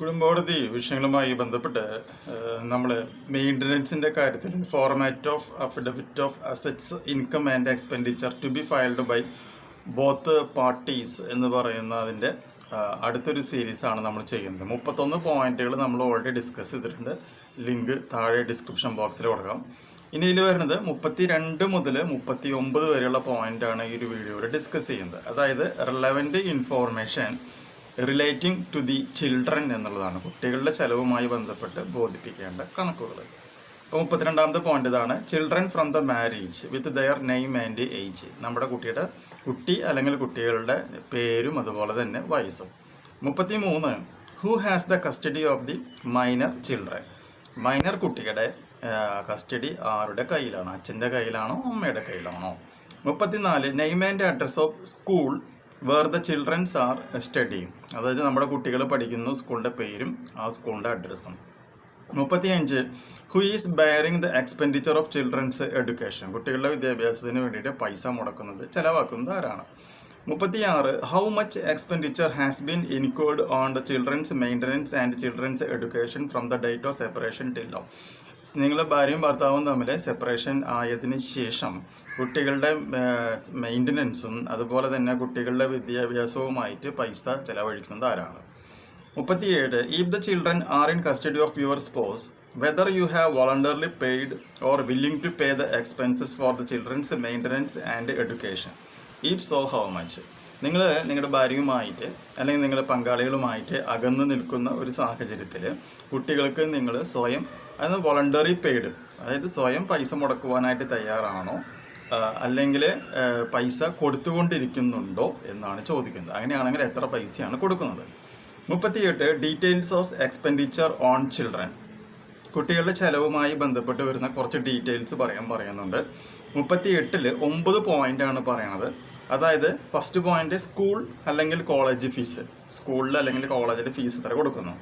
കുടുംബോടതി വിഷയങ്ങളുമായി ബന്ധപ്പെട്ട് നമ്മൾ മെയിൻ്റനൻസിൻ്റെ കാര്യത്തിൽ format of affidavit of assets income and expenditure to be filed by both parties എന്ന് പറയുന്ന അതിൻ്റെ അടുത്തൊരു സീരീസാണ് നമ്മൾ ചെയ്യുന്നത്. 31 പോയിന്റുകൾ നമ്മൾ ഓൾറെഡി ഡിസ്കസ് ചെയ്തിട്ടുണ്ട്. ലിങ്ക് താഴെ ഡിസ്ക്രിപ്ഷൻ ബോക്സിൽ കൊടുക്കാം. ഇനി ഇതിൽ വരുന്നത് 32 മുതൽ 39 വരെയുള്ള പോയിന്റാണ് ഈ ഒരു വീഡിയോയിൽ ഡിസ്കസ് ചെയ്യുന്നത്. അതായത് relevant information relating to the children എന്നുള്ളതാണ്, കുട്ടികളുടെ ചെലവുമായി ബന്ധപ്പെട്ട് ബോധിപ്പിക്കേണ്ട കണക്കുകൾ. അപ്പോൾ 32ാമത്തെ പോയിന്റ് ഇതാണ്, children from the marriage with their name and age. നമ്മുടെ കുട്ടി അല്ലെങ്കിൽ കുട്ടികളുടെ പേരും അതുപോലെ തന്നെ വയസ്സും. 33, who has the custody of the minor children. Minor കുട്ടിയുടെ കസ്റ്റഡി ആരുടെ കയ്യിലാണ്? അച്ഛൻ്റെ കയ്യിലാണോ അമ്മയുടെ കയ്യിലാണോ? 34, name and address of school where the childrens are studying. അതായത് നമ്മുടെ കുട്ടികൾ പഠിക്കുന്ന സ്കൂളിൻ്റെ പേരും ആ സ്കൂളിൻ്റെ അഡ്രസ്സും. 35, who is bearing the expenditure of children's education. കുട്ടികളുടെ വിദ്യാഭ്യാസത്തിന് വേണ്ടിയിട്ട് പൈസ മുടക്കുന്നത്, ചെലവാക്കുന്നത് ആരാണ്? 36, how much expenditure has been incurred on the children's maintenance and children's education from the date of separation till now. നിങ്ങൾ ഭാര്യയും ഭർത്താവും തമ്മിൽ സെപ്പറേഷൻ ആയതിനു ശേഷം കുട്ടികളുടെ മെയിൻ്റനൻസും അതുപോലെ തന്നെ കുട്ടികളുടെ വിദ്യാഭ്യാസവുമായിട്ട് പൈസ ചെലവഴിക്കുന്നത് ആരാണ്? 37, if the children are in custody of your spouse whether you have voluntarily paid or willing to pay the expenses for the children's maintenance and education. If so how much. നിങ്ങൾ നിങ്ങളുടെ ഭാര്യയുമായിട്ട് അല്ലെങ്കിൽ നിങ്ങളുടെ പങ്കാളികളുമായിട്ട് അകന്നു നിൽക്കുന്ന ഒരു സാഹചര്യത്തിൽ കുട്ടികൾക്ക് നിങ്ങൾ സ്വയം വോളണ്ടറി പെയ്ഡ്, അതായത് സ്വയം പൈസ മുടക്കുവാനായിട്ട് തയ്യാറാണോ അല്ലെങ്കിൽ പൈസ കൊടുത്തുകൊണ്ടിരിക്കുന്നുണ്ടോ എന്നാണ് ചോദിക്കുന്നത്. അങ്ങനെയാണെങ്കിൽ എത്ര പൈസയാണ് കൊടുക്കുന്നത്? 38, details of expenditure on children. കുട്ടികളുടെ ചെലവുമായി ബന്ധപ്പെട്ട് വരുന്ന കുറച്ച് ഡീറ്റെയിൽസ് പറയുന്നുണ്ട്. 38 9 പോയിന്റാണ് പറയണത്. അതായത് ഫസ്റ്റ് പോയിന്റ്, സ്കൂൾ അല്ലെങ്കിൽ കോളേജ് ഫീസ്. സ്കൂളിൽ അല്ലെങ്കിൽ കോളേജിൽ ഫീസ് എത്ര കൊടുക്കുന്നു?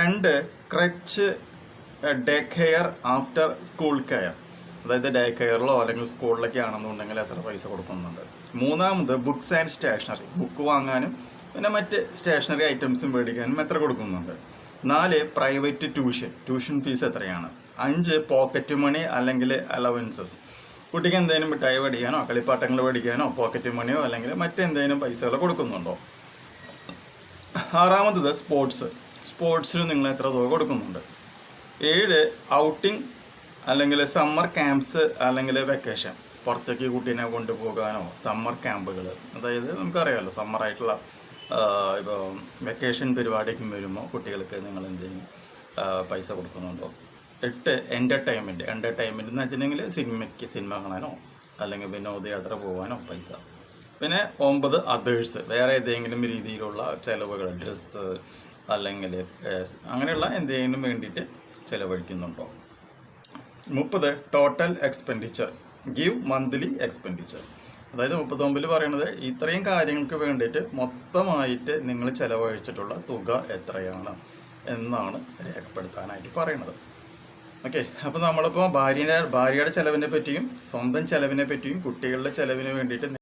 2, crutch day care after school care. അതായത് ഡേ കെയറിലോ അല്ലെങ്കിൽ സ്കൂളിലൊക്കെ ആണെന്നുണ്ടെങ്കിൽ എത്ര പൈസ കൊടുക്കുന്നുണ്ട്? 3, ബുക്സ് ആൻഡ് സ്റ്റേഷനറി. ബുക്ക് വാങ്ങാനും പിന്നെ മറ്റ് സ്റ്റേഷനറി ഐറ്റംസും മേടിക്കാനും എത്ര കൊടുക്കുന്നുണ്ട്? 4, പ്രൈവറ്റ് ട്യൂഷൻ ഫീസ് എത്രയാണ്? 5, പോക്കറ്റ് മണി അല്ലെങ്കിൽ അലവൻസസ്. കുട്ടിക്ക് എന്തെങ്കിലും മിഠായി മേടിക്കാനോ കളിപ്പാട്ടങ്ങൾ മേടിക്കാനോ പോക്കറ്റ് മണിയോ അല്ലെങ്കിൽ മറ്റെന്തെങ്കിലും പൈസകൾ കൊടുക്കുന്നുണ്ടോ? 6, സ്പോർട്സിന് നിങ്ങൾ എത്ര തുക കൊടുക്കുന്നുണ്ട്? 7, ഔട്ടിംഗ് അല്ലെങ്കിൽ സമ്മർ ക്യാമ്പ്സ് അല്ലെങ്കിൽ വെക്കേഷൻ. പുറത്തേക്ക് കുട്ടീനെ കൊണ്ടുപോകാനോ സമ്മർ ക്യാമ്പുകൾ, അതായത് നമുക്കറിയാമല്ലോ സമ്മറായിട്ടുള്ള ഇപ്പോൾ വെക്കേഷൻ പരിപാടിക്ക് വരുമ്പോൾ കുട്ടികൾക്ക് നിങ്ങൾ എന്തെങ്കിലും പൈസ കൊടുക്കുന്നുണ്ടോ? 8, എൻ്റർടൈൻമെൻറ്റ് എന്ന് വെച്ചിട്ടുണ്ടെങ്കിൽ സിനിമ കാണാനോ അല്ലെങ്കിൽ വിനോദയാത്ര പോകാനോ പൈസ. പിന്നെ 9, അതേഴ്സ്. വേറെ ഏതെങ്കിലും രീതിയിലുള്ള ചിലവുകൾ, ഡ്രസ്സ് അല്ലെങ്കിൽ അങ്ങനെയുള്ള എന്തെങ്കിലും വേണ്ടിയിട്ട് ചിലവഴിക്കുന്നുണ്ടോ? 30, total expenditure give monthly expenditure. അതായത് 39 പറയുന്നത് ഇത്രയും കാര്യങ്ങൾക്ക് വേണ്ടിയിട്ട് മൊത്തമായിട്ട് നിങ്ങൾ ചിലവഴിച്ചിട്ടുള്ള തുക എത്രയാണ് എന്നാണ് രേഖപ്പെടുത്താനായിട്ട് പറയുന്നത്. ഓക്കെ, അപ്പോൾ നമ്മളിപ്പോൾ ഭാര്യയുടെ ചിലവിനെ പറ്റിയും സ്വന്തം ചിലവിനെ പറ്റിയും കുട്ടികളുടെ ചിലവിന് വേണ്ടിയിട്ട്